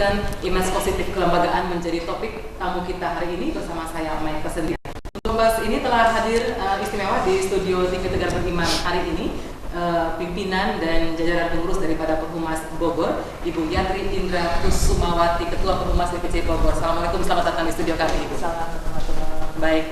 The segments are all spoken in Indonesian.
mewujudkan image positif kelembagaan menjadi topik tamu kita hari ini bersama saya Mike Kesendian. Untuk membahas ini telah hadir istimewa di studio TV Tegar Beriman hari ini pimpinan dan jajaran pengurus daripada Perhumas Bogor, Ibu Yatri Indra Kusumawati, Ketua Perhumas DPC Bogor. Assalamualaikum, selamat datang di studio kami, Ibu. Assalamualaikum. Baik.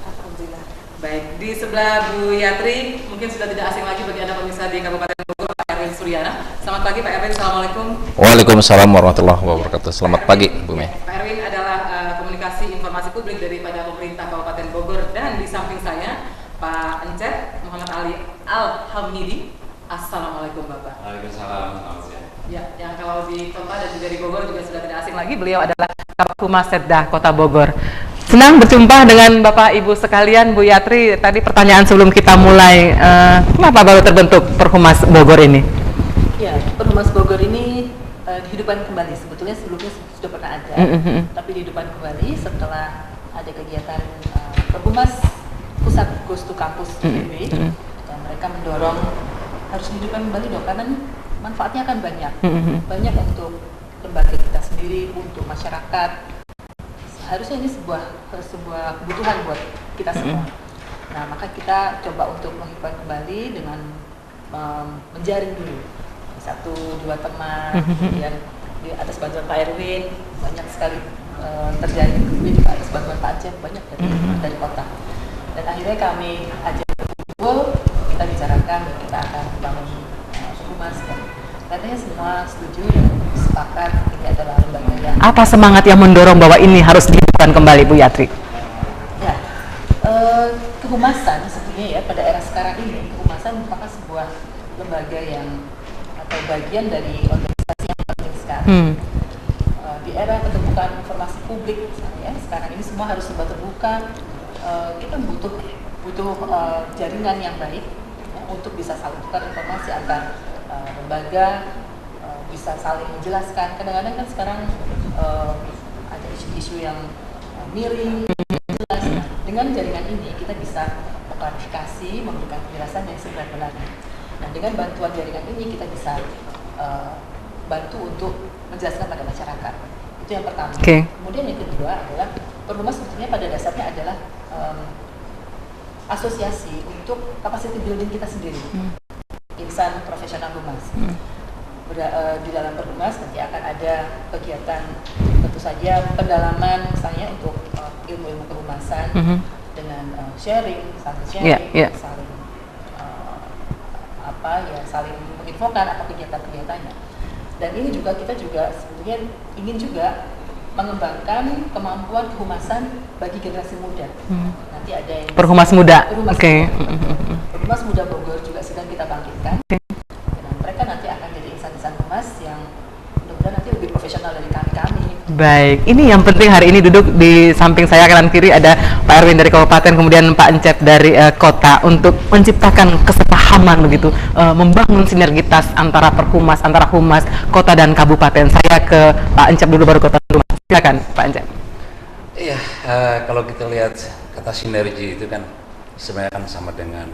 Alhamdulillah. Baik, di sebelah Bu Yatri, mungkin sudah tidak asing lagi bagi Anda pemirsa di Kabupaten Bogor, Pak Erwin Suryana. Selamat pagi Pak Erwin, Assalamualaikum. Waalaikumsalam warahmatullahi wabarakatuh. Selamat pagi Bu Mei. Pak Erwin adalah komunikasi informasi publik daripada pemerintah Kabupaten Bogor, dan di samping saya Pak Encep Muhammad Ali Al-Hamidi. Assalamualaikum Bapak. Waalaikumsalam. Selamat siang. Ya, yang kalau di kota dan juga di Bogor juga sudah tidak asing lagi, beliau adalah Kabag Humas Setda Kota Bogor. Senang berjumpa dengan Bapak Ibu sekalian. Bu Yatri, tadi pertanyaan sebelum kita mulai, kenapa baru terbentuk Perhumas Bogor ini? Ya, Perhumas Bogor ini dihidupkan kembali. Sebetulnya sebelumnya sudah pernah ada, tapi dihidupkan kembali setelah ada kegiatan Perhumas Pusat Goes to Campus IPB, dan mereka mendorong harus dihidupkan kembali dong, karena manfaatnya akan banyak, banyak untuk lembaga kita sendiri, untuk masyarakat. Harusnya ini sebuah kebutuhan buat kita semua. Nah, maka kita coba untuk menghidupkan kembali dengan menjaring dulu 1-2 teman, kemudian di atas bantuan Pak Erwin banyak sekali terjaring, kemudian juga atas bantuan Pak Aceh banyak dari kota. Dan akhirnya kami ajak berkumpul, kita bicarakan dan kita akan bangun Perhumas, dan katanya semua setuju dan sepakat ini adalah lembaga yang... Apa semangat yang mendorong bahwa ini harus dihidupkan kembali, Bu Yatri? Ya, kehumasan sebetulnya ya, pada era sekarang ini kehumasan merupakan sebuah lembaga yang atau bagian dari organisasi yang penting sekali. Di era keterbukaan informasi publik misalnya, sekarang ini semua harus serba terbuka. Kita butuh jaringan yang baik ya, untuk bisa saling tukar informasi antar lembaga, bisa saling menjelaskan. Kadang-kadang kan sekarang ada isu-isu yang miring, jelas. Nah, dengan jaringan ini kita bisa mengklarifikasi, memberikan penjelasan yang sebenar-benarnya. Nah, dengan bantuan jaringan ini kita bisa bantu untuk menjelaskan pada masyarakat. Itu yang pertama. Kemudian yang kedua adalah Perhumas sebetulnya pada dasarnya adalah asosiasi untuk capacity building kita sendiri, insan profesional humas. Di dalam Perhumas nanti akan ada kegiatan tentu saja pendalaman misalnya untuk ilmu-ilmu kehumasan dengan sharing, saling saling saling menginfokan apa kegiatan-kegiatannya. Dan ini juga kita juga sebetulnya ingin juga mengembangkan kemampuan kehumasan bagi generasi muda. Nanti ada yang Perhumas Muda. Perhumas Muda Bogor juga sedang kita bangkitkan. Dan mereka nanti akan jadi insan-insan humas yang mudah-mudahan nanti lebih profesional dari kami. Baik, ini yang penting hari ini duduk di samping saya kanan kiri ada Pak Erwin dari kabupaten, kemudian Pak Encep dari kota, untuk menciptakan kesepahaman begitu, membangun sinergitas antara perhumas, antara humas kota dan kabupaten. Saya ke Pak Encep dulu baru kota rumah. Silakan Pak Encep. Iya, kalau kita lihat kata sinergi itu kan sebenarnya kan sama dengan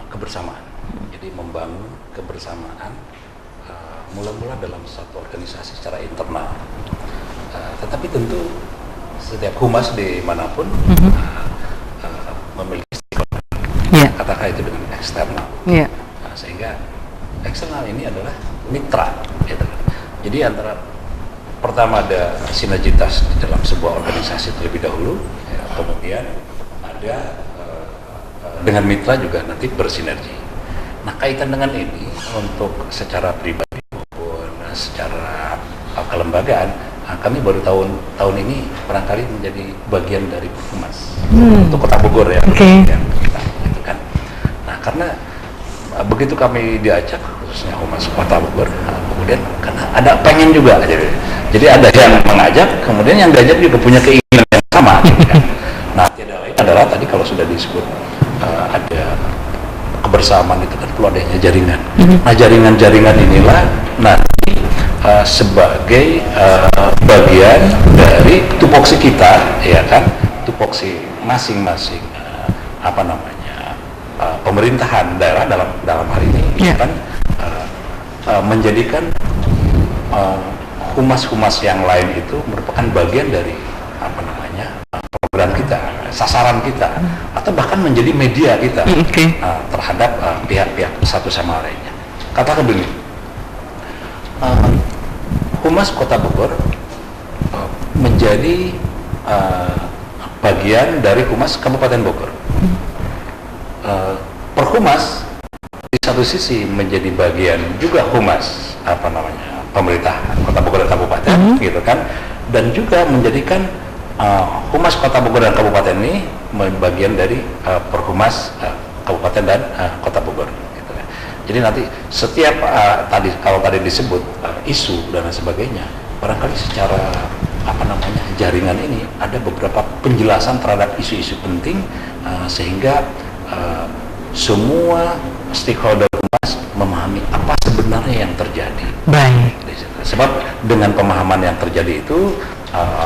kebersamaan. Jadi membangun kebersamaan mula-mula dalam satu organisasi secara internal. Tetapi tentu setiap humas dimanapun memiliki stakeholder, katakan itu dengan eksternal. Sehingga eksternal ini adalah mitra. Gitu. Jadi antara pertama ada sinergitas di dalam sebuah organisasi terlebih dahulu, ya, kemudian ada dengan mitra juga nanti bersinergi. Nah, kaitan dengan ini untuk secara pribadi maupun secara kelembagaan, kami baru tahun ini barangkali menjadi bagian dari Perhumas untuk Kota Bogor ya, yang kita gitu kan. Nah, karena begitu kami diajak khususnya Humas Kota Bogor, kemudian karena ada pengen juga, jadi ada yang mengajak, kemudian yang diajak juga punya keinginan yang sama, gitu kan. Nah, tidak lain adalah tadi kalau sudah disebut ada kebersamaan itu kan perlu adanya jaringan. Nah, jaringan-jaringan inilah nanti sebagai bagian dari tupoksi kita, ya kan, tupoksi masing-masing pemerintahan daerah dalam hal ini kan menjadikan humas-humas yang lain itu merupakan bagian dari apa namanya program kita, sasaran kita, atau bahkan menjadi media kita terhadap pihak-pihak satu sama lainnya. Katakan begini, Humas Kota Bogor menjadi bagian dari Humas Kabupaten Bogor. Perhumas di satu sisi menjadi bagian juga humas apa namanya pemerintahan Kota Bogor dan Kabupaten, gitu kan, dan juga menjadikan Humas Kota Bogor dan Kabupaten ini bagian dari Perhumas Kabupaten dan Kota Bogor. Gitu kan. Jadi nanti setiap kalau tadi disebut isu dan sebagainya, barangkali secara apa namanya jaringan ini ada beberapa penjelasan terhadap isu-isu penting sehingga semua stakeholder humas memahami apa sebenarnya yang terjadi. Baik. Sebab dengan pemahaman yang terjadi itu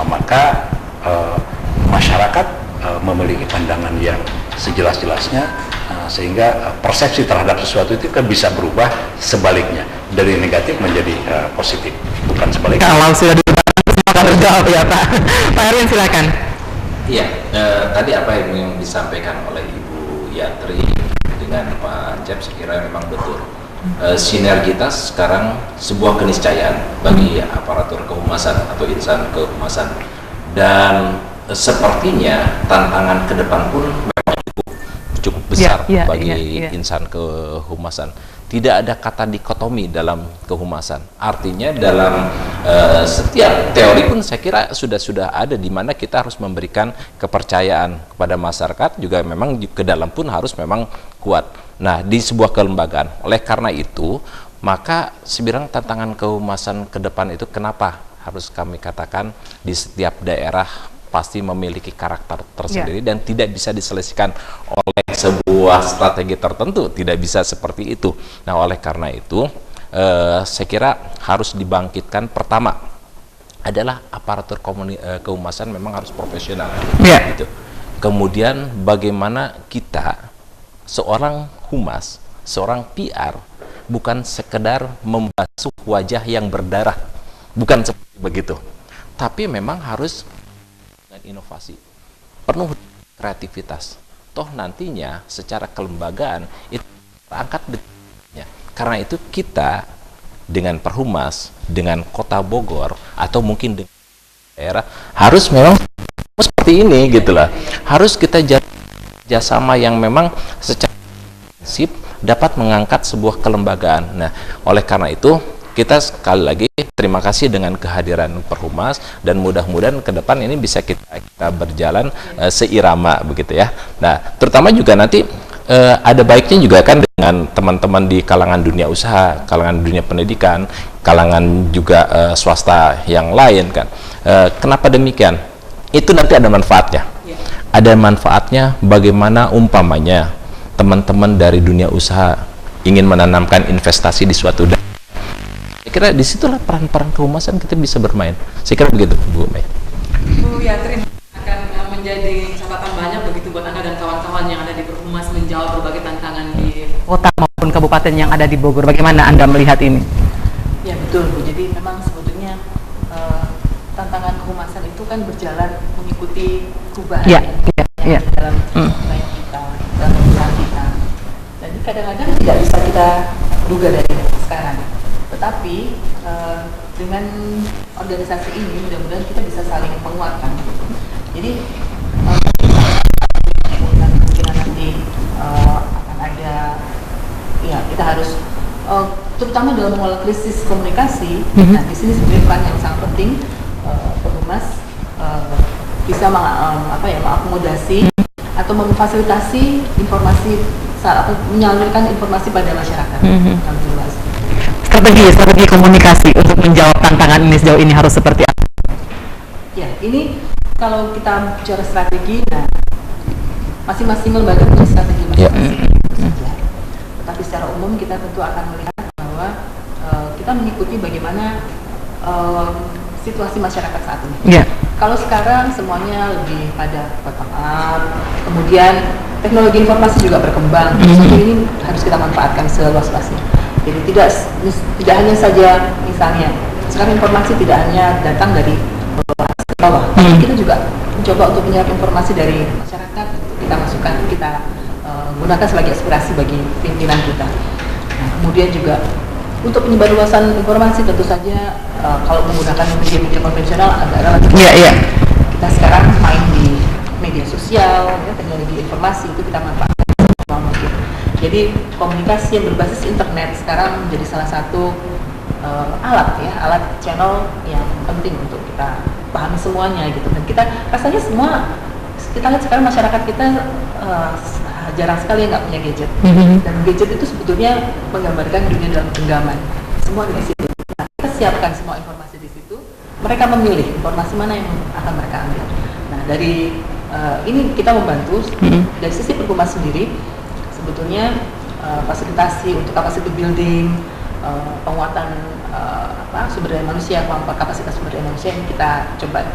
maka masyarakat memiliki pandangan yang sejelas-jelasnya sehingga persepsi terhadap sesuatu itu kan bisa berubah sebaliknya dari negatif menjadi positif, bukan sebaliknya. Kalau sudah akan terjawab ya Pak. Pak Erwin silakan. Iya, tadi apa yang disampaikan oleh Ibu Yatri dengan Pak Cep saya kira memang betul. Sinergitas sekarang sebuah keniscayaan bagi aparatur kehumasan atau insan kehumasan, dan sepertinya tantangan ke depan pun memang cukup besar bagi insan kehumasan. Tidak ada kata dikotomi dalam kehumasan. Artinya dalam setiap teori pun saya kira sudah ada, di mana kita harus memberikan kepercayaan kepada masyarakat, juga memang ke dalam pun harus memang kuat. Nah, di sebuah kelembagaan. Oleh karena itu, maka sebenarnya tantangan kehumasan ke depan itu kenapa harus kami katakan di setiap daerah pasti memiliki karakter tersendiri dan tidak bisa diselesaikan oleh sebuah strategi tertentu, tidak bisa seperti itu. Nah, oleh karena itu saya kira harus dibangkitkan, pertama adalah aparatur kehumasan memang harus profesional. Gitu. Kemudian bagaimana kita seorang humas, seorang PR bukan sekedar membasuh wajah yang berdarah, bukan seperti begitu, tapi memang harus inovasi, penuh kreativitas. Toh nantinya secara kelembagaan itu angkat detiknya. Karena itu kita dengan Perhumas, dengan Kota Bogor, atau mungkin dengan daerah harus memang seperti ini gitulah. Harus kita kerjasama yang memang secara prinsip dapat mengangkat sebuah kelembagaan. Nah, oleh karena itu kita sekali lagi terima kasih dengan kehadiran Perhumas, dan mudah-mudahan ke depan ini bisa kita berjalan seirama begitu ya. Nah, terutama juga nanti ada baiknya juga kan dengan teman-teman di kalangan dunia usaha, kalangan dunia pendidikan, kalangan juga swasta yang lain kan. Kenapa demikian? Itu nanti ada manfaatnya. Ada manfaatnya bagaimana umpamanya teman-teman dari dunia usaha ingin menanamkan investasi di suatu daerah. Saya kira disitulah peran-peran kehumasan kita bisa bermain. Saya kira begitu, Bu Mei. Bu Yatri, akan menjadi catatan banyak begitu buat Anda dan kawan-kawan yang ada di Perhumas menjawab berbagai tantangan di kota maupun kabupaten yang ada di Bogor. Bagaimana Anda melihat ini? Ya betul Bu, jadi memang sebetulnya tantangan kehumasan itu kan berjalan mengikuti perubahan dalam baik kita, dalam perusahaan kita. Dan kadang-kadang tidak bisa kita duga dari sekarang. Tetapi dengan organisasi ini mudah-mudahan kita bisa saling menguatkan. Jadi kemungkinan nanti akan ada, ya kita harus terutama dalam mengelola krisis komunikasi. Nah, di sini sebenarnya peran yang sangat penting Perhumas bisa mengakomodasi atau memfasilitasi informasi atau menyalurkan informasi pada masyarakat. Strategi komunikasi untuk menjawab tantangan ini sejauh ini harus seperti apa? Ya, ini kalau kita bicara strategi, nah masing-masing lembaga punya strategi masing-masing. Tetapi secara umum kita tentu akan melihat bahwa kita mengikuti bagaimana situasi masyarakat saat ini. Kalau sekarang semuanya lebih pada bottom up, kemudian teknologi informasi juga berkembang. Ini harus kita manfaatkan seluas-luasnya. Jadi tidak hanya saja misalnya sekarang informasi tidak hanya datang dari bawah, tapi kita juga mencoba untuk menyerap informasi dari masyarakat, kita masukkan, kita gunakan sebagai aspirasi bagi pimpinan kita. Nah, kemudian juga untuk penyebarluasan informasi tentu saja kalau menggunakan media-media konvensional agak relatif. Kita sekarang main di media sosial, ya, teknologi informasi itu kita manfaatkan semaksimal mungkin. Jadi komunikasi yang berbasis internet sekarang menjadi salah satu alat channel yang penting untuk kita pahami semuanya gitu. Dan kita rasanya kita lihat sekarang masyarakat kita jarang sekali yang nggak punya gadget. Dan gadget itu sebetulnya menggambarkan dunia dalam genggaman. Semua ada di situ. Nah, kita siapkan semua informasi di situ. Mereka memilih informasi mana yang akan mereka ambil. Nah, dari ini kita membantu dari sisi Perhumas sendiri. Sebetulnya fasilitasi untuk capacity building, penguatan sumber daya manusia, kapasitas sumber daya manusia ini kita coba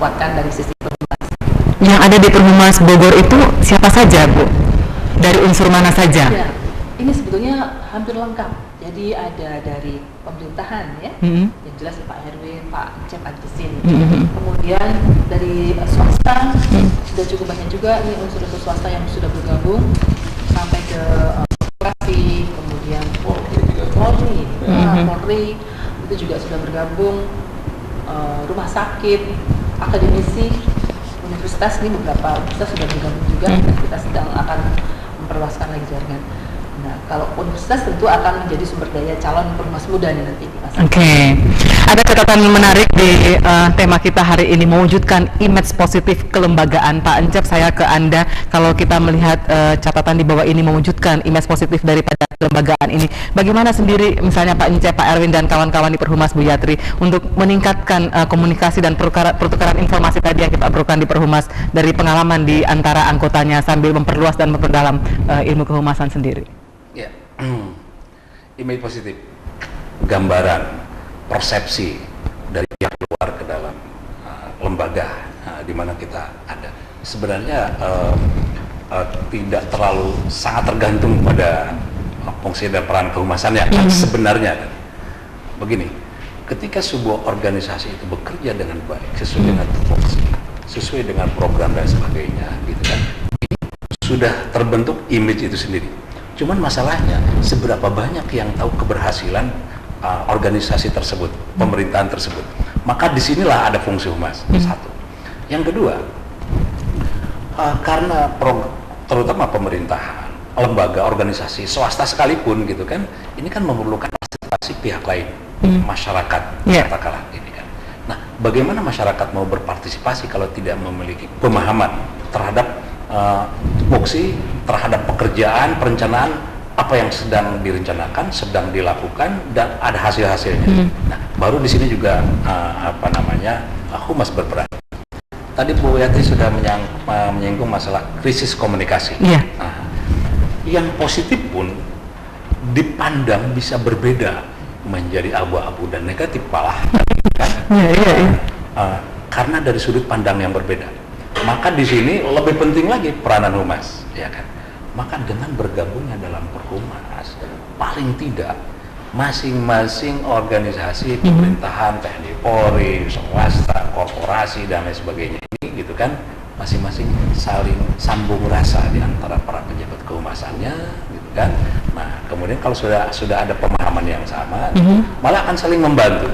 kuatkan dari sisi Perhumas. Yang ada di Perhumas Bogor itu siapa saja, Bu? Dari unsur mana saja? Ya, ini sebetulnya hampir lengkap. Jadi ada dari pemerintahan ya, yang jelas Pak Erwin, Pak Cep ada di sini. Kemudian dari swasta sudah cukup banyak juga ini unsur-unsur swasta yang sudah bergabung sampai ke korporasi, kemudian Polri itu juga sudah bergabung, rumah sakit, akademisi, universitas ini beberapa universitas sudah bergabung juga dan kita sedang akan memperluaskan lagi jaringan. Nah, kalau universitas tentu akan menjadi sumber daya calon perhumas muda nih nanti. Oke. Ada catatan menarik di tema kita hari ini, mewujudkan image positif kelembagaan. Pak Encep, saya ke Anda. Kalau kita melihat catatan di bawah ini, mewujudkan image positif daripada kelembagaan ini, bagaimana sendiri misalnya Pak Encep, Pak Erwin dan kawan-kawan di Perhumas Bu Yatri untuk meningkatkan komunikasi dan pertukaran informasi tadi yang kita perlukan di Perhumas dari pengalaman di antara anggotanya sambil memperluas dan memperdalam ilmu kehumasan sendiri? Ya, image positif, gambaran, persepsi dari pihak luar ke dalam lembaga di mana kita ada. Sebenarnya tidak terlalu sangat tergantung pada fungsi dan peran kehumasannya. Sebenarnya begini, ketika sebuah organisasi itu bekerja dengan baik, sesuai dengan fungsi, sesuai dengan program dan sebagainya, gitu kan, sudah terbentuk image itu sendiri. Cuman masalahnya seberapa banyak yang tahu keberhasilan organisasi tersebut, pemerintahan tersebut. Maka disinilah ada fungsi humas. Satu. Yang kedua, karena terutama pemerintahan, lembaga, organisasi, swasta sekalipun gitu kan, ini kan memerlukan partisipasi pihak lain, masyarakat, katakanlah ini kan. Nah, bagaimana masyarakat mau berpartisipasi kalau tidak memiliki pemahaman terhadap fungsi, terhadap pekerjaan, perencanaan apa yang sedang direncanakan, sedang dilakukan, dan ada hasil-hasilnya. Nah, baru di sini juga humas berperan. Tadi Bu Yatri sudah menyinggung masalah krisis komunikasi. Yang positif pun dipandang bisa berbeda menjadi abu-abu dan negatif malah, kan? Karena dari sudut pandang yang berbeda. Maka di sini lebih penting lagi peranan humas, ya kan? Maka dengan bergabungnya dalam Perhumas, paling tidak masing-masing organisasi pemerintahan, TNI, Polri, swasta, korporasi dan lain sebagainya ini, gitu kan, masing-masing saling sambung rasa di antara para pejabat kehumasannya, gitu kan. Nah, kemudian kalau sudah ada pemahaman yang sama, malah akan saling membantu,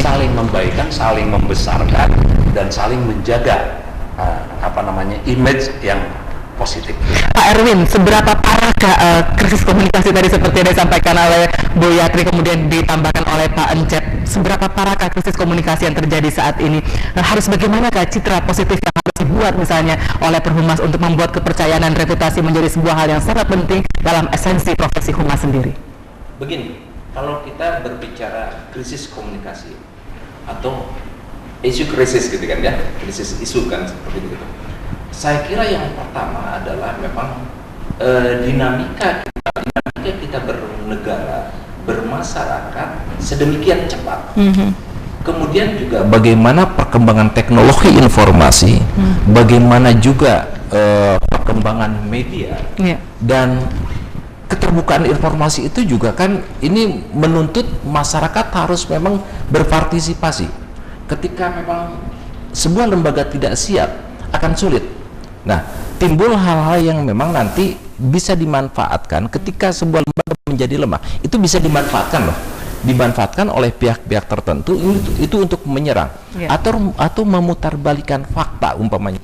saling membaikkan, saling membesarkan, dan saling menjaga image yang positif. Pak Erwin, seberapa parahkah krisis komunikasi tadi seperti yang disampaikan oleh Bu Yatri kemudian ditambahkan oleh Pak Encep, seberapa parahkah krisis komunikasi yang terjadi saat ini? Harus bagaimanakah citra positif yang harus dibuat misalnya oleh Perhumas untuk membuat kepercayaan dan reputasi menjadi sebuah hal yang sangat penting dalam esensi profesi humas sendiri? Begini, kalau kita berbicara krisis komunikasi atau isu krisis gitu kan ya, krisis isu kan seperti itu. Saya kira yang pertama adalah memang dinamika kita bernegara, bermasyarakat sedemikian cepat. Kemudian juga bagaimana perkembangan teknologi informasi, bagaimana juga perkembangan media, dan keterbukaan informasi itu juga kan ini menuntut masyarakat harus memang berpartisipasi. Ketika memang sebuah lembaga tidak siap akan sulit. Nah, timbul hal-hal yang memang nanti bisa dimanfaatkan ketika sebuah lembaga menjadi lemah. Itu bisa dimanfaatkan loh. Dimanfaatkan oleh pihak-pihak tertentu itu untuk menyerang atau memutarbalikan fakta umpamanya.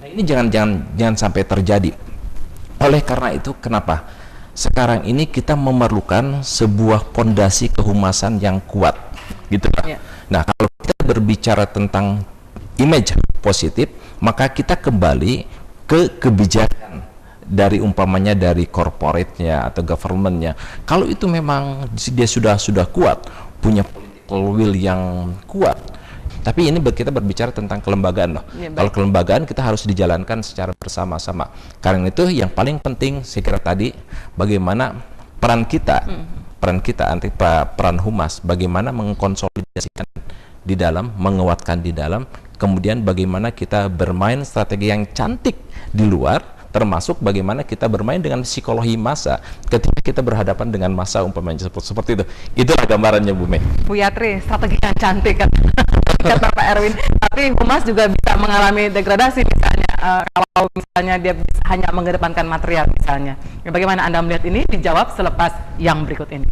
Nah, ini jangan sampai terjadi. Oleh karena itu kenapa sekarang ini kita memerlukan sebuah pondasi kehumasan yang kuat, gitu lah. Nah, kalau kita berbicara tentang image positif, maka kita kembali ke kebijakan dari umpamanya dari corporate-nya atau government-nya. Kalau itu memang dia sudah kuat, punya political will yang kuat. Tapi ini kita berbicara tentang kelembagaan loh. Kalau kelembagaan kita harus dijalankan secara bersama-sama. Karena itu yang paling penting saya kira tadi bagaimana peran kita peran humas, bagaimana mengkonsolidasikan di dalam, menguatkan di dalam, kemudian bagaimana kita bermain strategi yang cantik di luar, termasuk bagaimana kita bermain dengan psikologi massa ketika kita berhadapan dengan massa umpamanya seperti itu. Itulah gambarannya Bu Mei. Bu Yatri, strategi yang cantik kan kata Pak Erwin. Tapi humas juga bisa mengalami degradasi misalnya kalau misalnya dia hanya mengedepankan material misalnya. Bagaimana Anda melihat ini? Dijawab selepas yang berikut ini.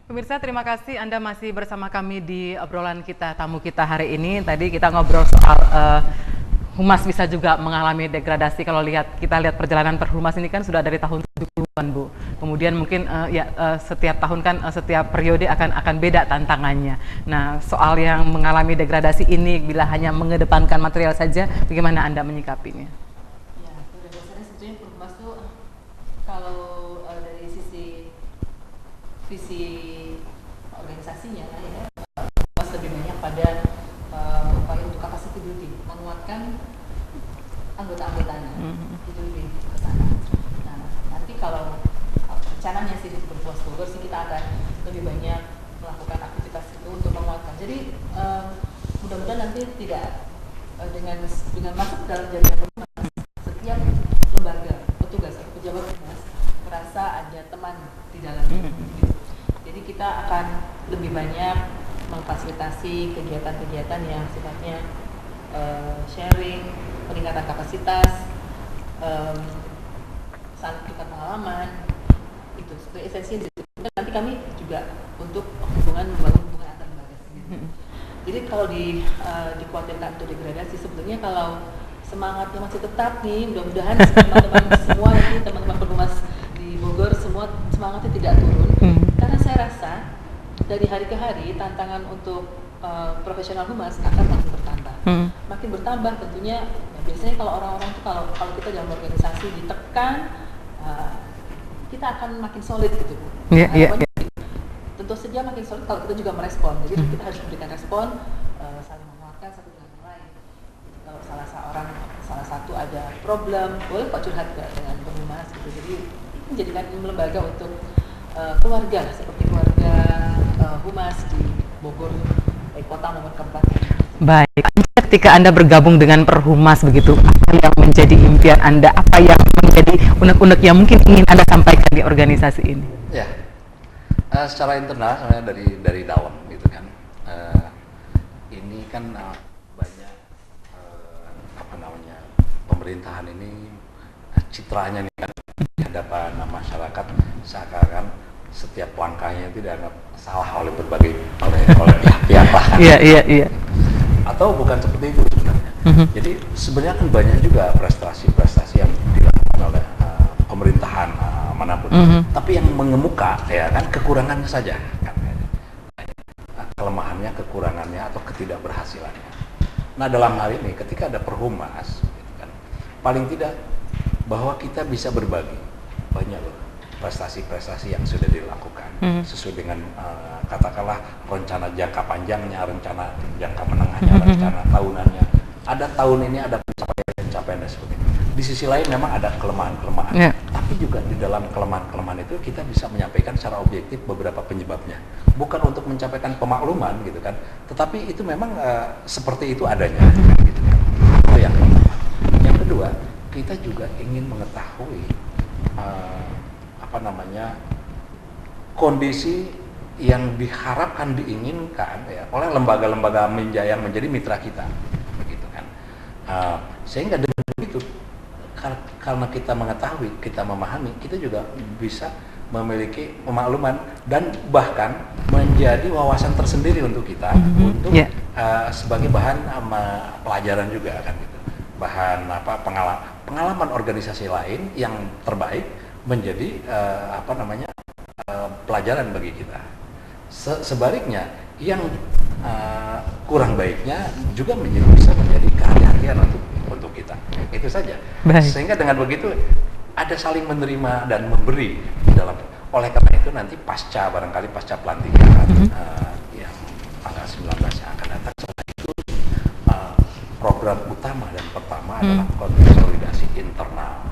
Pemirsa, terima kasih Anda masih bersama kami di obrolan kita, tamu kita hari ini. Tadi kita ngobrol soal humas bisa juga mengalami degradasi. Kalau kita lihat perjalanan perhumas ini kan sudah dari tahun 70-an, Bu. Kemudian mungkin setiap tahun kan setiap periode akan beda tantangannya. Nah, soal yang mengalami degradasi ini bila hanya mengedepankan material saja, bagaimana Anda menyikapinya? Ya, pada dasarnya sebetulnya perhumas itu kalau dari sisi visi organisasinya ya, fokus lebih banyak pada upaya untuk capacity building, menguatkan anggota-anggotanya, itu lebih ke sana. Nah, nanti kalau rencananya sih di Perpuas Bogor sih kita akan lebih banyak melakukan aktivitas itu untuk menguatkan. Jadi mudah-mudahan nanti tidak dengan masuk dalam jaringan perhumas, setiap lembaga, petugas atau pejabat humas merasa ada teman di dalamnya. Jadi kita akan lebih banyak memfasilitasi kegiatan-kegiatan yang sifatnya sharing, peningkatan kapasitas, saling tukar pengalaman, itu sebagai esensi. Dan nanti kami juga untuk membangun hubungan antar lembaga sendiri. Jadi kalau dikhawatirkan untuk degradasi, sebetulnya kalau semangatnya masih tetap nih, mudah-mudahan teman-teman semua ini, teman-teman perhumas di Bogor semua semangatnya tidak turun. Karena saya rasa dari hari ke hari tantangan untuk profesional humas akan makin bertambah. Makin bertambah tentunya. Ya, biasanya kalau orang-orang itu kalau kita dalam organisasi ditekan, kita akan makin solid gitu, Bu. Tentu saja makin solid kalau kita juga merespon. Jadi kita harus memberikan respon, saling menguatkan satu dengan yang lain. Jadi, kalau salah satu ada problem, boleh kok curhat dengan perhumas gitu. Jadi menjadikan lembaga untuk keluarga, seperti keluarga humas di Bogor, kota maupun kabupaten. Baik, ketika Anda bergabung dengan Perhumas begitu, apa yang menjadi impian Anda? Apa yang menjadi unek-unek yang mungkin ingin Anda sampaikan di organisasi ini? Ya, secara internal sebenarnya dari dalam gitu kan. Ini kan banyak pemerintahan ini citranya nih kan di hadapan masyarakat seakan-akan setiap langkahnya itu dianggap salah oleh berbagai pihak lah. Iya. Atau bukan seperti itu sebenarnya. Jadi sebenarnya kan banyak juga prestasi-prestasi yang dilakukan oleh pemerintahan manapun. Tapi yang mengemuka ya kan kekurangannya saja kan. Kelemahannya, kekurangannya atau ketidakberhasilannya. Nah, dalam hal ini ketika ada perhumas gitu kan, paling tidak bahwa kita bisa berbagi banyak loh prestasi-prestasi yang sudah dilakukan sesuai dengan katakanlah rencana jangka panjangnya, rencana jangka menengahnya, rencana tahunannya. Ada tahun ini ada pencapaian dan sebagainya. di sisi lain memang ada kelemahan-kelemahan, tapi juga di dalam kelemahan-kelemahan itu kita bisa menyampaikan secara objektif beberapa penyebabnya, bukan untuk mencapai pemakluman gitu kan, tetapi itu memang seperti itu adanya gitu kan. Itu yang pertama. Yang kedua, kita juga ingin mengetahui kondisi yang diharapkan, diinginkan ya oleh lembaga-lembaga yang menjadi mitra kita, begitu kan. Sehingga dengan begitu, karena kita mengetahui, kita memahami, kita juga bisa memiliki pemakluman dan bahkan menjadi wawasan tersendiri untuk kita, untuk sebagai bahan pelajaran juga kan gitu, bahan pengalaman organisasi lain yang terbaik menjadi pelajaran bagi kita. Sebaliknya, yang kurang baiknya juga bisa menjadi kehati-hatian untuk kita. Itu saja. Baik. Sehingga dengan begitu ada saling menerima dan memberi di dalam. Oleh karena itu nanti barangkali pasca pelantikan yang tanggal 19 yang akan datang, setelah itu program utama dan pertama adalah konsolidasi internal.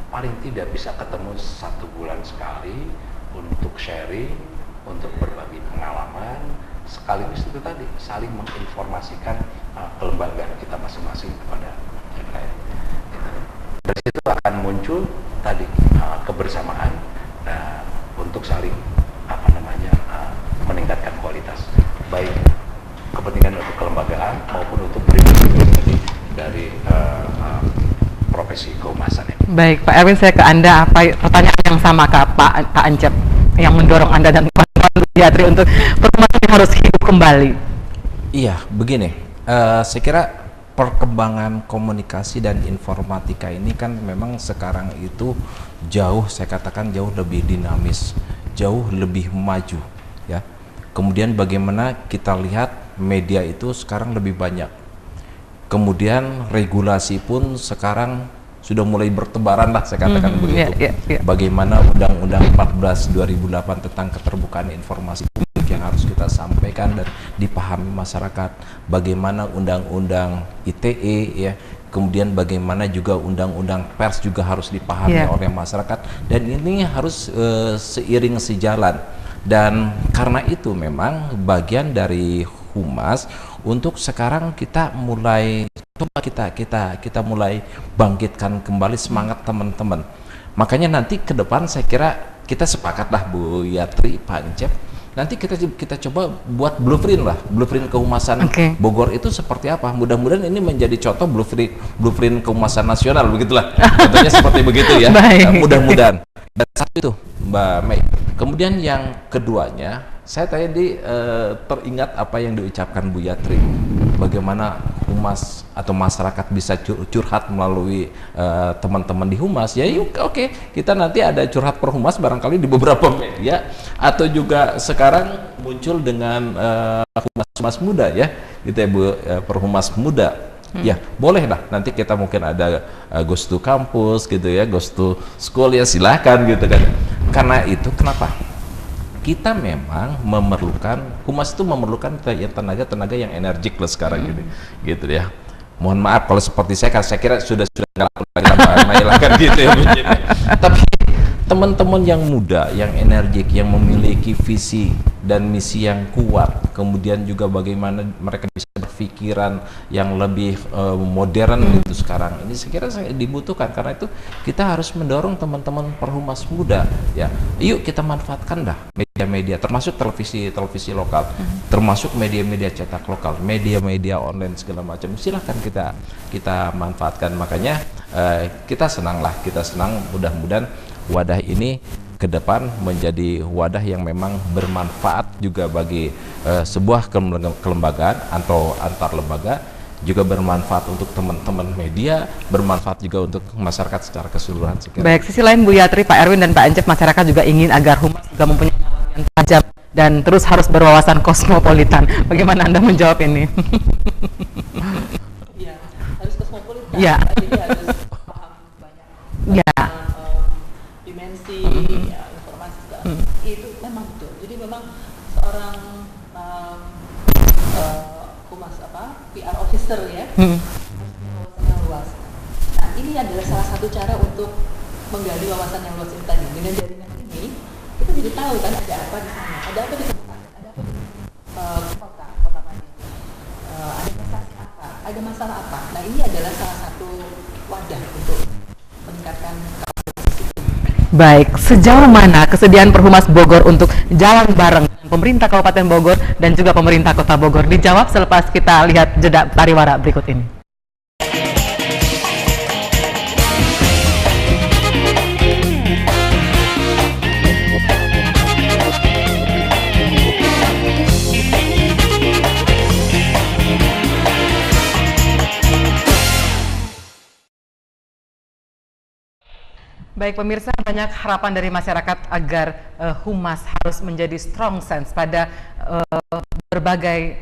Paling tidak bisa ketemu 1 bulan sekali untuk sharing, untuk berbagi pengalaman, sekaligus itu tadi saling menginformasikan kelembagaan kita masing-masing kepada yang lain. Dari situ akan muncul tadi kebersamaan untuk saling meningkatkan kualitas, baik kepentingan untuk kelembagaan maupun untuk pribadi dari profesi kehumasan ini. Baik, Pak Erwin, saya ke Anda pertanyaan yang sama ke Pak Ancep yang mendorong Anda dan Pak Yatri untuk perkembangan ini harus hidup kembali. Iya, begini, saya kira perkembangan komunikasi dan informatika ini kan memang sekarang itu saya katakan jauh lebih dinamis, jauh lebih maju ya. Kemudian bagaimana kita lihat media itu sekarang lebih banyak. Kemudian regulasi pun sekarang sudah mulai bertebaran lah, saya katakan begitu. Bagaimana Undang-Undang 14 2008 tentang keterbukaan informasi publik yang harus kita sampaikan dan dipahami masyarakat. Bagaimana Undang-Undang ITE ya. Kemudian bagaimana juga Undang-Undang Pers juga harus dipahami oleh masyarakat, dan ini harus seiring sejalan. Dan karena itu memang bagian dari Humas untuk sekarang kita mulai kita mulai bangkitkan kembali semangat teman-teman. Makanya nanti ke depan saya kira kita sepakatlah Bu Yatri, Pak Ancep, nanti kita coba buat blueprint kehumasan Bogor itu seperti apa. Mudah-mudahan ini menjadi contoh blueprint kehumasan nasional, begitulah. Contohnya seperti begitu ya. Mudah-mudahan. Dan satu itu Mbak Mei. Kemudian yang keduanya, saya tadi teringat apa yang diucapkan Bu Yatri. Bagaimana humas atau masyarakat bisa curhat melalui teman-teman di humas. Ya oke, kita nanti ada curhat per humas barangkali di beberapa media, atau juga sekarang muncul dengan humas muda ya, gitu ya Bu, perhumas muda. Ya boleh lah, nanti kita mungkin ada Ghost to Campus gitu ya, Ghost to School ya, silahkan gitu kan. Karena itu kenapa? Kita memang memerlukan, humas itu memerlukan tenaga yang energik lah sekarang gitu ya. Mohon maaf kalau seperti saya kira sudah nggak laku gitu ya. Tapi teman-teman yang muda, yang energik, yang memiliki visi dan misi yang kuat, kemudian juga bagaimana mereka bisa berpikiran yang lebih modern itu sekarang ini, saya kira dibutuhkan. Karena itu kita harus mendorong teman-teman perhumas muda ya. Yuk kita manfaatkan dah media-media, termasuk televisi lokal, termasuk media-media cetak lokal, media-media online segala macam. Silahkan kita manfaatkan. Makanya kita senang mudah-mudahan wadah ini ke depan menjadi wadah yang memang bermanfaat juga bagi sebuah kelembagaan atau antar lembaga, juga bermanfaat untuk teman-teman media, bermanfaat juga untuk masyarakat secara keseluruhan. Baik, sisi lain Bu Yatri, Pak Erwin dan Pak Ancep, masyarakat juga ingin agar humas juga mempunyai yang tajam dan terus harus berwawasan kosmopolitan. Bagaimana Anda menjawab ini? Ya, harus kosmopolitan. Ya. Jadi harus paham banyak. Ya. Dimensi, informasi segala. Itu memang betul. Jadi memang seorang humas PR officer ya, wawasannya luas. Nah ini satu cara untuk menggali wawasan yang luas ini tadi. Dengan jaringan ini kita jadi tahu kan ada apa di sana, ada apa di tempat, ada apa di kota mana, ada prestasi apa, ada masalah apa. Nah ini adalah salah satu wadah untuk meningkatkan kapasitas itu. Baik, sejauh mana kesediaan Perhumas Bogor untuk jalan bareng dengan pemerintah Kabupaten Bogor dan juga pemerintah Kota Bogor? Dijawab selepas kita lihat jeda pariwara berikut ini. Baik pemirsa, banyak harapan dari masyarakat agar Humas harus menjadi strong sense pada berbagai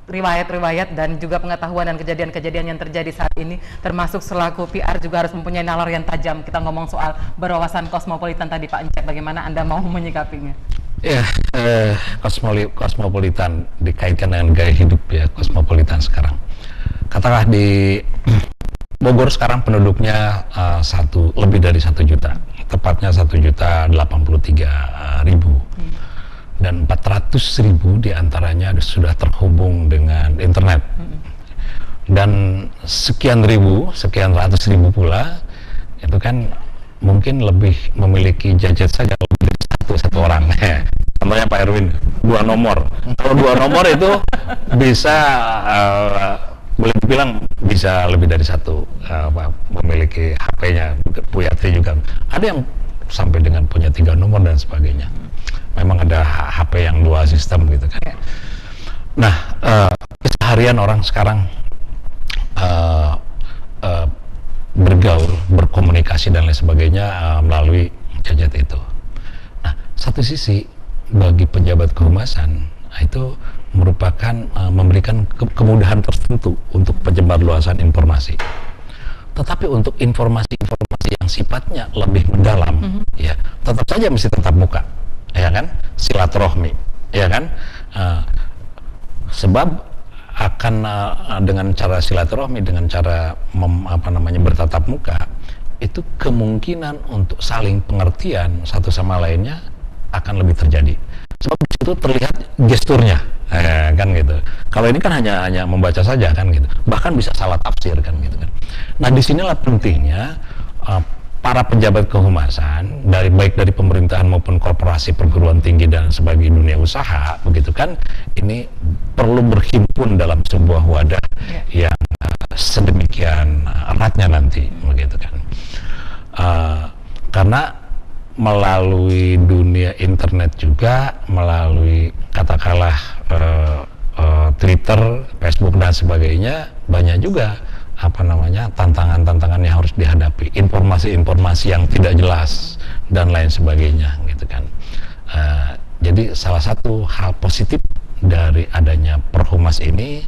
riwayat-riwayat dan juga pengetahuan dan kejadian-kejadian yang terjadi saat ini, termasuk selaku PR juga harus mempunyai nalar yang tajam. Kita ngomong soal berwawasan kosmopolitan tadi Pak Encep, bagaimana Anda mau menyikapinya? Ya, kosmopolitan dikaitkan dengan gaya hidup ya, kosmopolitan sekarang. Katakanlah di Bogor sekarang penduduknya lebih dari 1 juta, tepatnya 1.083.000, dan 400.000 diantaranya sudah terhubung dengan internet, dan sekian ratus ribu pula itu kan mungkin lebih memiliki gadget saja lebih dari satu orang. Contohnya Pak Erwin 2 nomor. Kalau 2 nomor itu bisa boleh dibilang bisa lebih dari 1 memiliki HP-nya. Bu Yatri juga ada yang sampai dengan punya 3 nomor dan sebagainya. Memang ada HP yang 2 sistem gitu kan. Nah, keseharian orang sekarang bergaul, berkomunikasi dan lain sebagainya melalui gadget itu. Nah, satu sisi bagi pejabat kehumasan itu merupakan memberikan kemudahan tertentu untuk penyebarluasan informasi. Tetapi untuk informasi-informasi yang sifatnya lebih mendalam, ya tetap saja mesti tatap muka, ya kan, silaturahmi, ya kan, sebab akan dengan cara silaturahmi, dengan cara bertatap muka, itu kemungkinan untuk saling pengertian satu sama lainnya akan lebih terjadi. Sebab di situ terlihat gesturnya, kan gitu. Kalau ini kan hanya membaca saja kan gitu. Bahkan bisa salah tafsir kan gitu kan. Nah disinilah pentingnya para pejabat kehumasan baik dari pemerintahan maupun korporasi, perguruan tinggi dan sebagai dunia usaha begitu kan, ini perlu berhimpun dalam sebuah wadah yang sedemikian eratnya nanti begitu kan. Karena melalui dunia internet juga, melalui katakanlah Twitter, Facebook dan sebagainya, banyak juga tantangan-tantangan yang harus dihadapi, informasi-informasi yang tidak jelas dan lain sebagainya gitu kan. Jadi salah satu hal positif dari adanya Perhumas ini,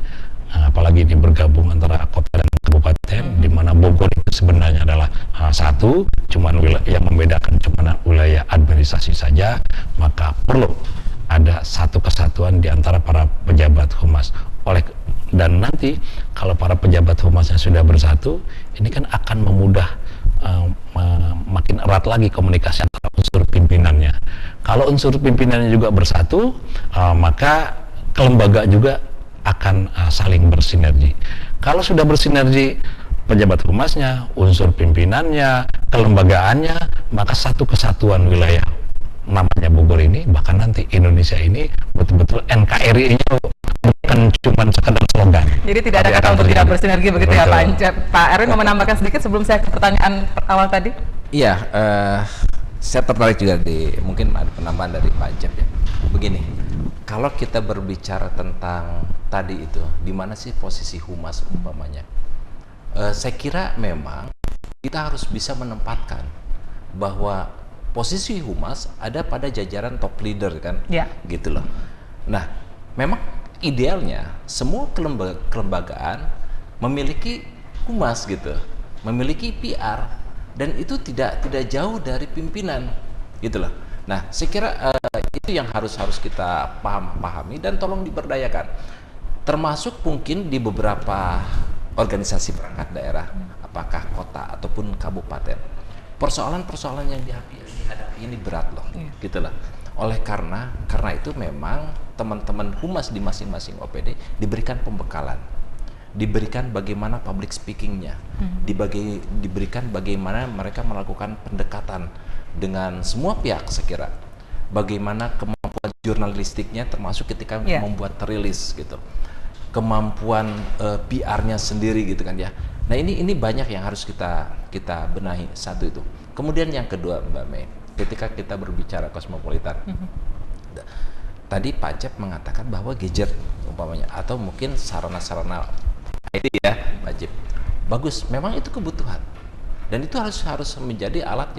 apalagi ini bergabung antara kota dan kabupaten, di mana Bogor itu sebenarnya adalah satu, cuman yang membedakan cuma wilayah administrasi saja, maka perlu ada satu kesatuan di antara para pejabat humas. Dan nanti kalau para pejabat humasnya sudah bersatu, ini kan akan memudah makin erat lagi komunikasi antara unsur pimpinannya. Kalau unsur pimpinannya juga bersatu, maka kelembagaan juga akan saling bersinergi. Kalau sudah bersinergi pejabat humasnya, unsur pimpinannya, kelembagaannya, maka satu kesatuan wilayah namanya Bogor ini, bahkan nanti Indonesia ini betul-betul NKRI-nya bukan cuma sekedar slogan. Jadi tidak ada kata untuk tidak bersinergi begitu. Betul. Ya Pak Encep. Pak Erwin mau menambahkan sedikit sebelum saya ke pertanyaan awal tadi? Iya, saya tertarik juga mungkin ada penambahan dari Pak Encep ya. Begini, kalau kita berbicara tentang tadi itu, di mana sih posisi humas umpamanya? Saya kira memang kita harus bisa menempatkan bahwa posisi humas ada pada jajaran top leader kan, gitu loh. Nah, memang idealnya semua kelembagaan memiliki humas gitu, memiliki PR, dan itu tidak jauh dari pimpinan, gitu loh. Nah, saya kira itu yang harus kita pahami dan tolong diberdayakan. Termasuk mungkin di beberapa organisasi perangkat daerah, apakah kota ataupun kabupaten, persoalan-persoalan yang dihadapi ini berat loh, gitu lah. Oleh karena itu memang teman-teman humas di masing-masing OPD diberikan pembekalan, diberikan bagaimana public speakingnya, diberikan bagaimana mereka melakukan pendekatan dengan semua pihak, sekira bagaimana kemampuan jurnalistiknya termasuk ketika membuat rilis gitu, kemampuan PR-nya sendiri gitu kan ya. Nah ini banyak yang harus kita benahi, satu itu. Kemudian yang kedua Mbak Mei, ketika kita berbicara kosmopolitan, tadi Pak Jeb mengatakan bahwa gadget umpamanya atau mungkin sarana-sarana IT ya Pak Jeb, bagus, memang itu kebutuhan dan itu harus menjadi alat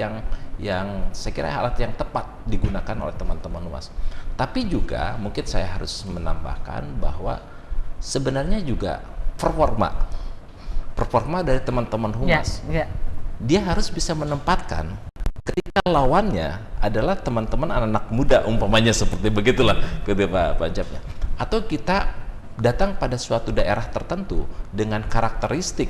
yang saya kira alat yang tepat digunakan oleh teman-teman humas. Tapi juga mungkin saya harus menambahkan bahwa sebenarnya juga performa dari teman-teman humas, dia harus bisa menempatkan ketika lawannya adalah teman-teman anak-anak muda umpamanya, seperti begitulah ketika Pak Jabnya, atau kita datang pada suatu daerah tertentu dengan karakteristik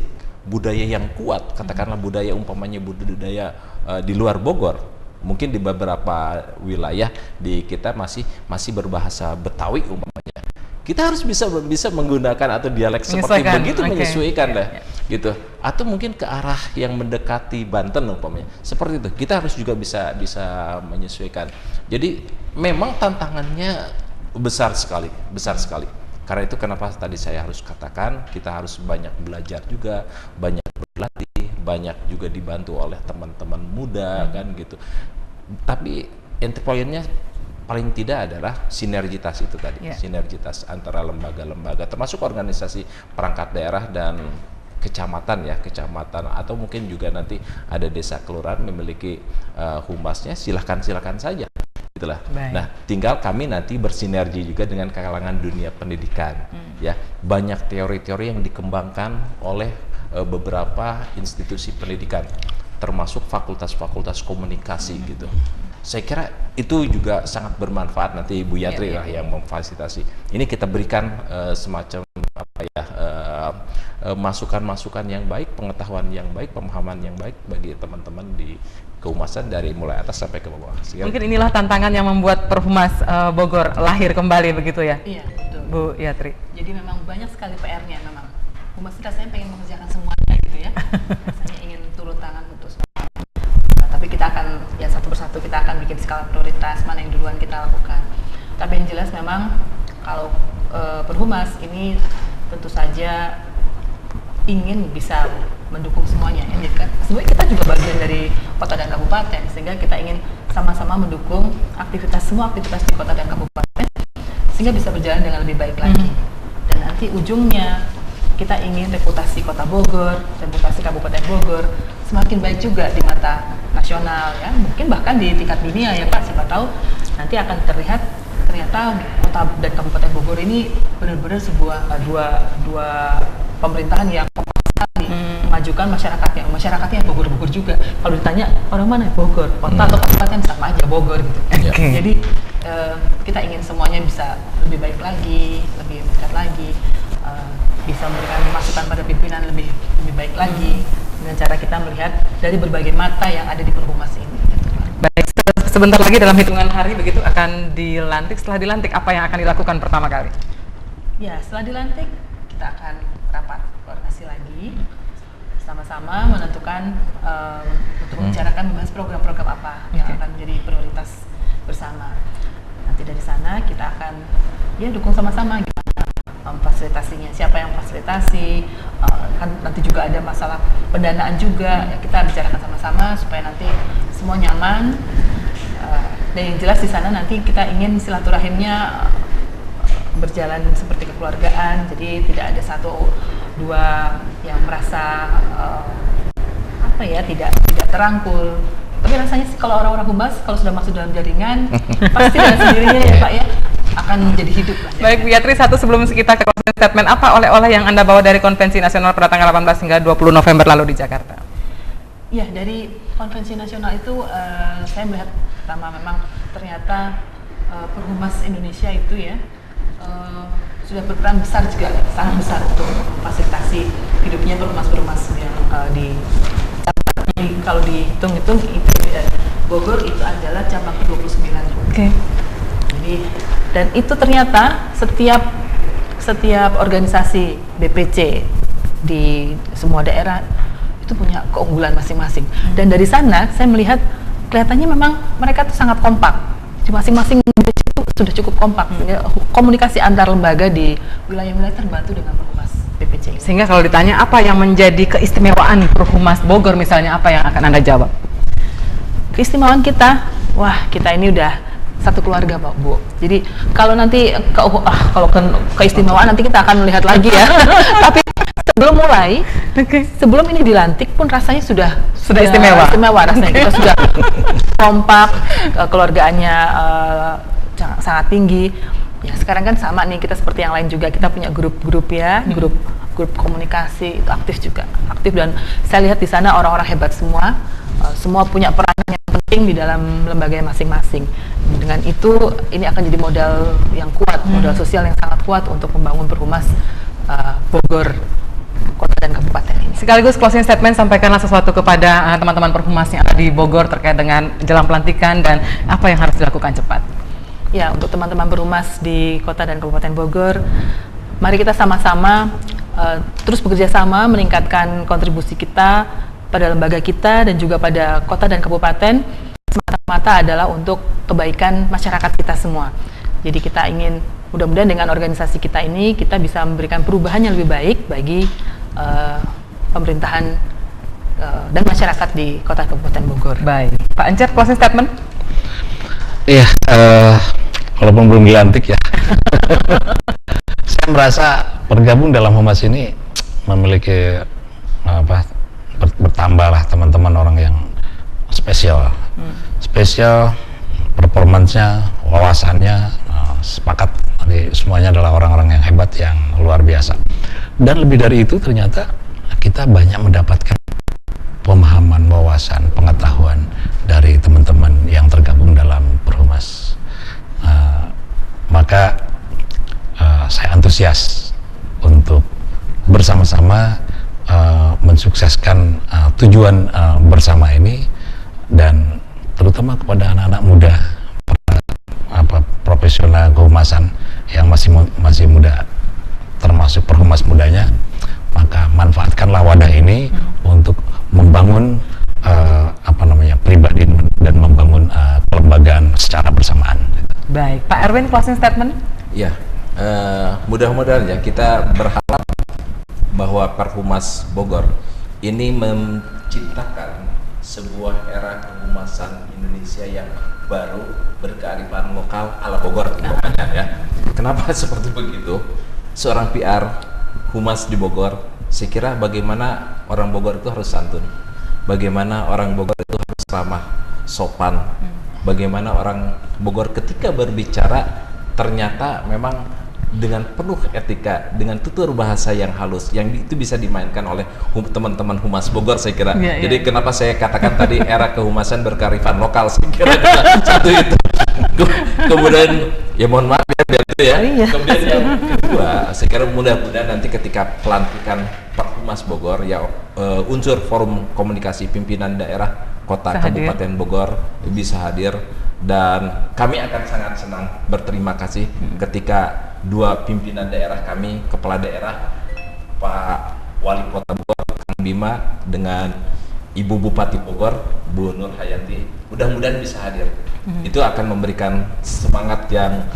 budaya yang kuat, katakanlah budaya umpamanya budaya di luar Bogor, mungkin di beberapa wilayah di kita masih berbahasa Betawi umpamanya, kita harus bisa menggunakan atau dialek seperti begitu, menyesuaikan lah gitu, atau mungkin ke arah yang mendekati Banten umpamanya seperti itu, kita harus juga bisa menyesuaikan. Jadi memang tantangannya besar sekali. Karena itu kenapa tadi saya harus katakan kita harus banyak belajar juga, banyak berlatih, banyak juga dibantu oleh teman-teman muda kan gitu. Tapi poinnya paling tidak adalah sinergitas itu tadi, sinergitas antara lembaga-lembaga, termasuk organisasi perangkat daerah dan kecamatan atau mungkin juga nanti ada desa kelurahan memiliki humasnya, silakan saja. Itulah. Nah, tinggal kami nanti bersinergi juga dengan kalangan dunia pendidikan, ya. Banyak teori-teori yang dikembangkan oleh beberapa institusi pendidikan, termasuk fakultas-fakultas komunikasi gitu. Saya kira itu juga sangat bermanfaat, nanti Ibu Yatri lah yang memfasilitasi. Ini kita berikan semacam masukan-masukan yang baik, pengetahuan yang baik, pemahaman yang baik bagi teman-teman di kehumasan dari mulai atas sampai ke bawah. Mungkin inilah tantangan yang membuat Perhumas Bogor lahir kembali begitu ya? Iya, betul. Bu Yatri. Jadi memang banyak sekali PR-nya memang. Humas rasanya pengen mengerjakan semuanya gitu ya. Rasanya ingin turun tangan untuk semua. Tapi kita akan satu persatu kita akan bikin skala prioritas mana yang duluan kita lakukan. Tapi yang jelas memang kalau Perhumas ini tentu saja ingin bisa mendukung semuanya. Jadi kan sebenarnya kita juga bagian dari kota dan kabupaten, sehingga kita ingin sama-sama mendukung semua aktivitas di kota dan kabupaten sehingga bisa berjalan dengan lebih baik lagi. Dan nanti ujungnya kita ingin reputasi Kota Bogor, reputasi Kabupaten Bogor semakin baik juga di mata nasional ya, mungkin bahkan di tingkat dunia ya Pak, siapa tahu nanti akan terlihat ternyata Kota dan Kabupaten Bogor ini benar-benar sebuah dua pemerintahan yang memajukan masyarakatnya Bogor juga. Kalau ditanya orang mana Bogor, kota atau kabupaten sama aja Bogor gitu. Jadi kita ingin semuanya bisa lebih baik lagi, lebih dekat lagi, bisa memberikan masukan pada pimpinan lebih baik lagi dengan cara kita melihat dari berbagai mata yang ada di Perhumas ini. Baik, sebentar lagi dalam hitungan hari begitu akan dilantik. Setelah dilantik apa yang akan dilakukan pertama kali? Ya, setelah dilantik kita akan rapat koordinasi lagi, sama-sama menentukan untuk membicarakan membahas program-program apa yang akan menjadi prioritas bersama. Nanti dari sana kita akan dukung sama-sama gimana fasilitasinya, siapa yang fasilitasi, kan nanti juga ada masalah pendanaan juga, ya kita bicarakan sama-sama supaya nanti semua nyaman. Dan yang jelas di sana nanti kita ingin silaturahimnya berjalan seperti kekeluargaan, jadi tidak ada satu dua yang merasa tidak terangkul. Tapi rasanya sih kalau orang-orang humas kalau sudah masuk dalam jaringan pasti dengan sendirinya ya Pak ya akan menjadi hidup lah. Baik Bu Yatri, satu sebelum kita ke closing statement, apa oleh-oleh yang Anda bawa dari Konvensi Nasional pada tanggal 18 hingga 20 November lalu di Jakarta? Ya, dari Konvensi Nasional itu saya melihat pertama memang ternyata Perhumas Indonesia itu ya sudah berperan besar juga, sangat besar untuk memfasilitasi hidupnya perumas-perumas yang kalau dihitung-hitung Bogor itu adalah cabang ke-29. Jadi dan itu ternyata setiap organisasi BPC di semua daerah itu punya keunggulan masing-masing. Dan dari sana saya melihat kelihatannya memang mereka tuh sangat kompak. Di masing-masing BPC itu sudah cukup kompak. Komunikasi antar lembaga di wilayah-wilayah terbantu dengan Perhumas BPC. Sehingga kalau ditanya apa yang menjadi keistimewaan Perhumas Bogor misalnya, apa yang akan Anda jawab? Keistimewaan kita, wah kita ini udah satu keluarga Pak Bu. Jadi kalau nanti kalau keistimewaan nanti kita akan melihat lagi ya. Tapi sebelum mulai, sebelum ini dilantik pun rasanya sudah istimewa rasanya. Kita sudah kompak, keluargaannya sangat tinggi. Ya sekarang kan sama nih, kita seperti yang lain juga, kita punya grup-grup ya, grup komunikasi itu aktif dan saya lihat di sana orang-orang hebat semua punya peranan yang penting di dalam lembaga masing-masing. Dengan itu ini akan jadi modal yang kuat, modal sosial yang sangat kuat untuk membangun Perhumas Bogor Kota dan Kabupaten ini. Sekaligus closing statement, sampaikanlah sesuatu kepada teman-teman Perhumas yang ada di Bogor terkait dengan jelang pelantikan dan apa yang harus dilakukan cepat. Ya, untuk teman-teman Perhumas di Kota dan Kabupaten Bogor, mari kita sama-sama terus bekerja sama meningkatkan kontribusi kita pada lembaga kita dan juga pada kota dan kabupaten, semata-mata adalah untuk kebaikan masyarakat kita semua. Jadi kita ingin mudah-mudahan dengan organisasi kita ini kita bisa memberikan perubahan yang lebih baik bagi pemerintahan dan masyarakat di Kota Kabupaten Bogor. Baik, Pak Encep, closing statement. Iya, walaupun belum dilantik ya, saya merasa bergabung dalam Humas ini memiliki bertambahlah teman-teman orang yang spesial, performansnya, wawasannya, sepakat semuanya adalah orang-orang yang hebat, yang luar biasa. Dan lebih dari itu ternyata kita banyak mendapatkan pemahaman, wawasan, pengetahuan dari teman-teman yang tergabung dalam Perhumas. Maka saya antusias untuk bersama-sama mensukseskan tujuan bersama ini, dan terutama kepada anak-anak muda, profesional kehumasan yang masih muda, termasuk Perhumas mudanya, maka manfaatkanlah wadah ini untuk membangun pribadi dan membangun kelembagaan secara bersamaan. Baik, Pak Erwin, closing statement. Ya, mudah-mudahan ya kita berharap bahwa Perhumas Bogor ini menciptakan sebuah era kehumasan Indonesia yang baru, berkearifan lokal ala Bogor umpamanya ya. Kenapa seperti begitu? Seorang PR Humas di Bogor, saya kira bagaimana orang Bogor itu harus santun, bagaimana orang Bogor itu harus ramah, sopan, bagaimana orang Bogor ketika berbicara ternyata memang dengan penuh etika, dengan tutur bahasa yang halus, yang itu bisa dimainkan oleh teman-teman Humas Bogor, saya kira. Jadi kenapa saya katakan tadi era kehumasan berkearifan lokal, saya kira satu itu. Kemudian ya mohon maaf ya itu ya. Kemudian yang kedua, saya kira mudah-mudahan nanti ketika pelantikan Perhumas Bogor ya unsur forum komunikasi pimpinan daerah kota Kabupaten Bogor bisa hadir, dan kami akan sangat senang berterima kasih ketika dua pimpinan daerah kami, kepala daerah Pak Wali Kota Bogor Kang Bima dengan Ibu Bupati Bogor Bu Nur Hayati, mudah-mudahan bisa hadir. Itu akan memberikan semangat yang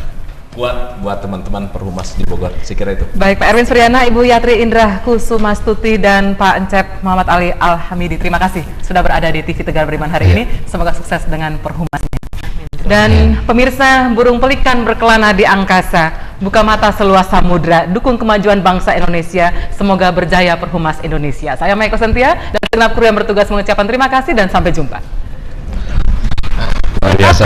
kuat buat teman-teman Perhumas di Bogor, saya kira itu. Baik, Pak Erwin Suryana, Ibu Yatri Indrah Kusumastuti, dan Pak Encep Muhammad Ali Alhamidi, terima kasih sudah berada di TV Tegar Beriman hari ini. Semoga sukses dengan Perhumasnya. Dan pemirsa, burung pelikan berkelana di angkasa, buka mata seluas samudra, dukung kemajuan bangsa Indonesia, semoga berjaya Perhumas Indonesia. Saya Maiko Sentia dan segenap kru yang bertugas mengucapkan terima kasih dan sampai jumpa. Luar biasa,